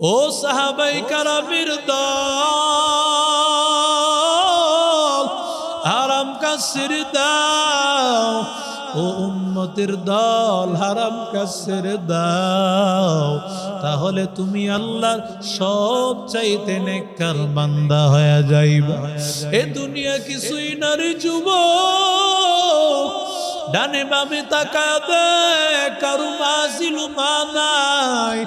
ও সাহাবাই কারামের দল, হারাম কাজ ছেড়ে দাও। ও উম্মতের দল, হারাম কাজ ছেড়ে দাও, তাহলে তুমি আল্লাহর সব চাইতে নেককার বান্দা হয়ে যাইবা। এ দুনিয়া কিছুই না রে যুবক, ডানে বামে তাকায় দেখ, কারো মা ছিল মা নাই,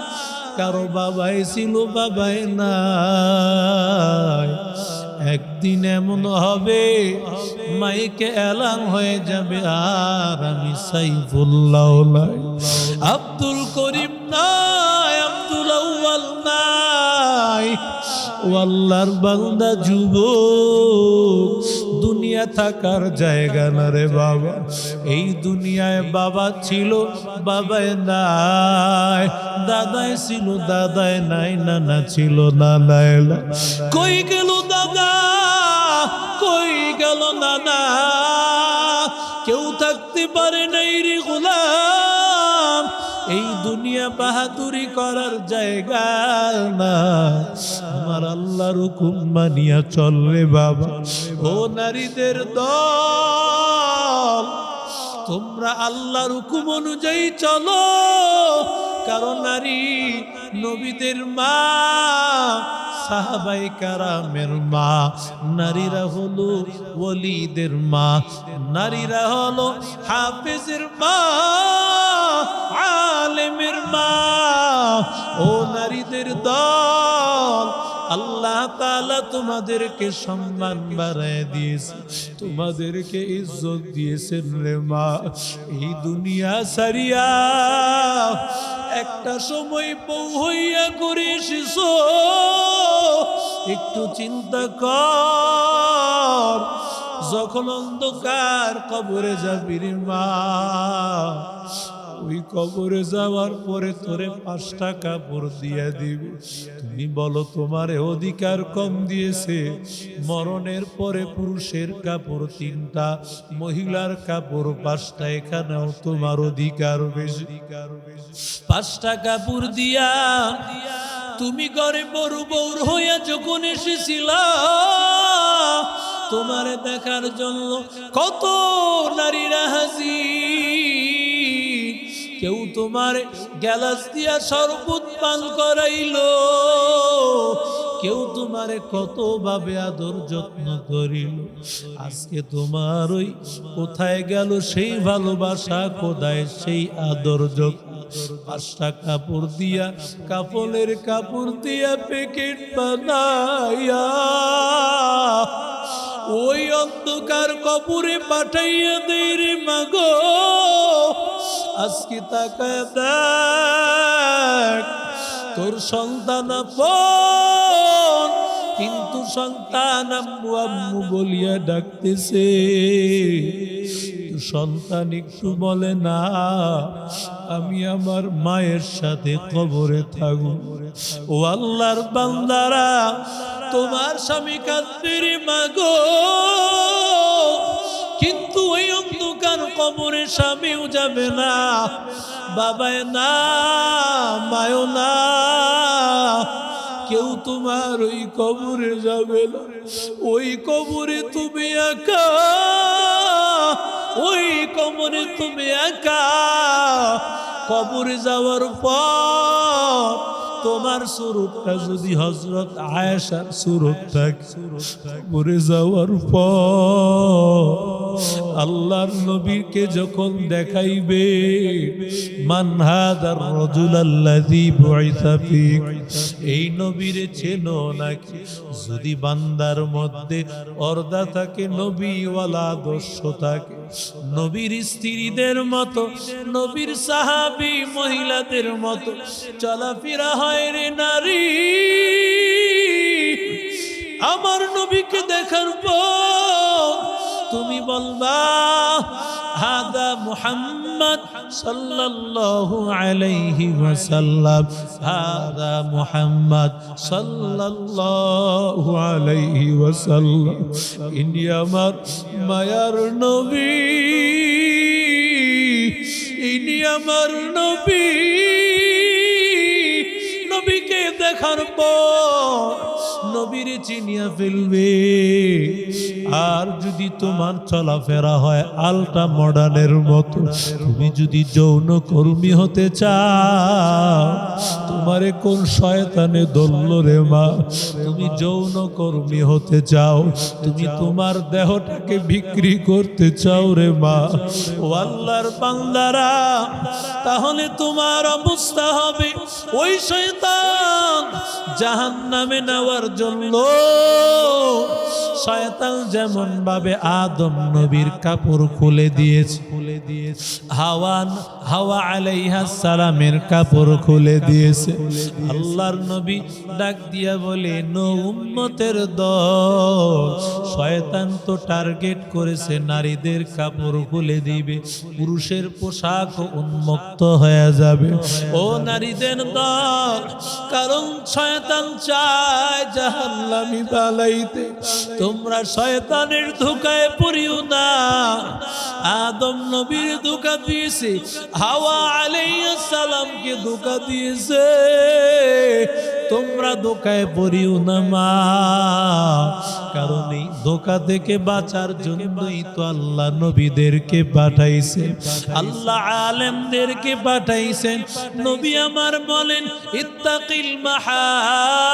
কারো বাবাই ছিল বাবাই নাই। একদিন এমন হবে মাইকে এলান হয়ে যাবে, আর আমি সাইফুল্লাহ নাই, আব্দুল করিম নাই, আব্দুল আউয়াল নাই। ও আল্লাহর বান্দা যুবক, দুনিয়া থাকার জায়গা না রে বাবা। এই দুনিয়ায় বাবা ছিল, বাবাই নাই, দাদাই ছিল, দাদাই নাই, নানা ছিল, নানাই নাই। কই গেল দাদা, কই গেল নানা? কেউ থাকতে পারে নাই রে গোলাম। এই দুনিয়া বাহাদুরি করার জায়গা না, আমার আল্লাহর হুকুম মানিয়া চল রে বাবা। ও নারীদের দল, তোমরা আল্লাহর হুকুম অনুযায়ী চলো, কারণ নারী নবীদের মা, সাহাবায়ে কারামের মা। নারীরা হলো ওলিদের মা, নারীরা হলো হাফেজের মা, আলেমের মা। ও নারীদের দল, আল্লাহ তাআলা তোমাদেরকে সম্মান বাড়ায় দিয়েছে, তোমাদেরকে ইজ্জত দিয়েছেন রে মা। এই দুনিয়া সারিয়া একটা সময় বউ হইয়া করে এসেছো, একটু চিন্তা কর, যখন অন্ধকার কবরে যাবি রে মা, ওই কবরে যাওয়ার পরে তোরে 5টা কাপড় দিয়ে দিবে। তুমি বলো তোমারে অধিকার কম দিয়েছে? মরণের পরে পুরুষের কাপড় 3টা, মহিলার কাপড় 5টা, এখানেও তোমার অধিকার বেশি। 5টা কাপড় দিয়া তুমি ঘরে বড় বউর হইয়া যখন এসেছিলা, তোমারে দেখার জন্য কত নারীরা হাজির। কেউ তোমার গ্যালাস দিয়া শরবত পান করাইলো, কেউ তোমারে কত ভাবে আদর যত্ন করিল। আজকে তোমার ওই কোথায় গেল সেই ভালোবাসা, কোথায় সেই আদর যত্ন? 5টা কাপড় দিয়া, কাপড়ের কাপড় দিয়া প্যাকেট বানাইয়া ওই অন্ধকার কবরে পাঠাইয়া দেই রে মাগো। আজকে তাকায় দেখ, তোর সন্তান আপন, কিন্তু সন্তান আম্মু আম্মু বলিয়া ডাকতেছে। সন্তান একটু বলে না, আমি আমার মায়ের সাথে কবরে থাকব। ও আল্লাহর বান্দারা, তোমার স্বামী কাঁদবে রে মাগো, কিন্তু ওই অন্ধকার কবরে স্বামীও যাবে না, বাবায় না, মায়ও না, কেউ তোমার ওই কবরে যাবে না। ওই কবরে তুমি একা, ওই কবরে তুমি একা। কবরে যাওয়ার পর তোমার সুরতটা যদি হযরত আয়েশার সুরত থাকে, কবরে যাওয়ার পর আল্লাহর নবীকে যখন দেখাইবে, মান হাদার রাজুলাল্লাযী বুইসা ফীক, এই নবীরে চেনো নাকি? যদি বান্দার মধ্যে পর্দা থাকে, নবীওয়ালা আদর্শ থাকে, নবীর স্ত্রীদের মতো, নবীর সাহাবী মহিলাদের মতো চলাফেরা হয় রে নারী, আমার নবীকে দেখার পর তুমি বলবা, হাদা মুহাম্মদ সাল্লাল্লাহু আলাইহি ওয়াসাল্লাম, হাদা মুহাম্মদ সাল্লাল্লাহু আলাইহি ওয়াসাল্লাম। ইনি আমার মায়ার নবী, ইনি আমার নবী। নবীকে দেখা দেখার পর নবীরে চিনিয়া ফেলবে। আর যদি তোমার চলাফেরা হয় আলটা মডার্নের মতো, তুমি যদি যৌন কর্মী হতে চাও, তোমারে কোন শয়তানে ধরল রে মা? তুমি যৌন কর্মী হতে চাও, তুমি তোমার দেহটাকে বিক্রি করতে চাও রে মা। ও আল্লাহর বান্দারা, তাহলে তোমার অবস্থা হবে ওই শয়তান জাহান্নামে নেওয়ার জন্য। শয়তান যেমন ভাবে আদম নবীর কাপড় খুলে দিয়েছে, হাওয়া আলাইহিস সালামের কাপড় খুলে দিয়েছে, আল্লাহর নবী ডাক দিয়া বলে, নো উম্মতের দল, শয়তান তো টার্গেট করেছে নারীদের কাপড় খুলে দিবে, পুরুষের পোশাক উন্মুক্ত হয়ে যাবে। ও নারীদের দল, কারণ শয়তান চায় জাহান্নামী বানাইতে। তোমরা শয়তানের ধোঁকায় পড়িও না। আদম নবীর ধোঁকা দিয়েছে, হাওয়া আলাইহিস সালামকে ধোঁকা দিয়েছে, তোমরা ধোঁকায় পড়িও না মা। কারণ এই ধোঁকা থেকে বাঁচার জন্যই তো আল্লাহ নবীদেরকে পাঠাইছেন, আল্লাহ আলেমদেরকে পাঠাইছেন। নবী আমার বলেন, ইত্তাকিল মাহারিম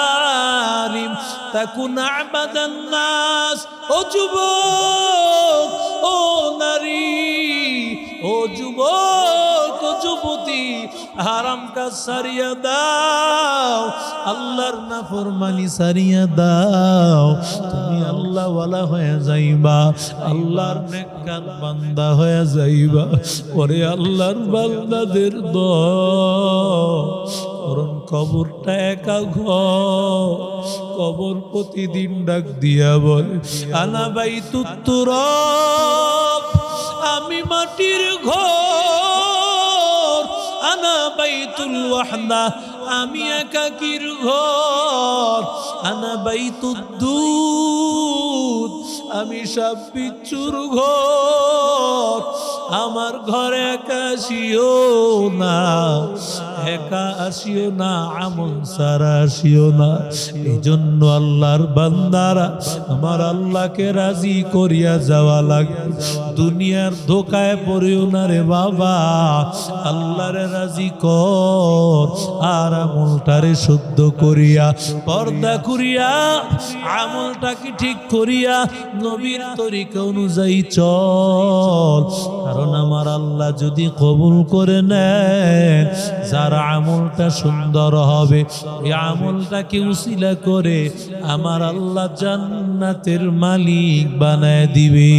তাকুন আবাদান নাস। ও যুবক, ও নারী, ও যুবক, ও যুবতী, হারাম কাজ সারিয়া দাও, আল্লাহর নাফরমানি সারিয়া দাও, তুমি আল্লাহ ওয়ালা হয়ে যাইবা, আল্লাহর নেককার বান্দা হয়ে যাইবা। পরে আল্লাহর বান্দাদের কারণ কবরটা একা ঘর, কবর প্রতিদিন ডাক দিয়া বলে, আনা বাইতুত তুরাব, আমি মাটির ঘর, আনা বাইতুল ওয়াহদা, আমি একাকির ঘর, আনা বাইতুদ দুদ, আমি সব বিচ্ছুর ঘর। আমার ঘরে একা আসিও না, একা আসিও না, আমল সারা আসিও না। এই জন্য আল্লাহর বান্দারা আমার আল্লাহকে রাজি করিয়া যাওয়া লাগে। দুনিয়ার ধোকায় পড়িও না রে বাবা, আল্লাহরে রাজি কর, আর আমলটারে শুদ্ধ করিয়া, পর্দা করিয়া, আমলটাকে ঠিক করিয়া নবীর তরিকা অনুযায়ী চল। কারণ আমার আল্লাহ যদি কবুল করে নেন, যার আমলটা সুন্দর হবে, এই আমলটাকে উসিলা করে আমার আল্লাহ জান্নাতের মালিক বানায় দিবে।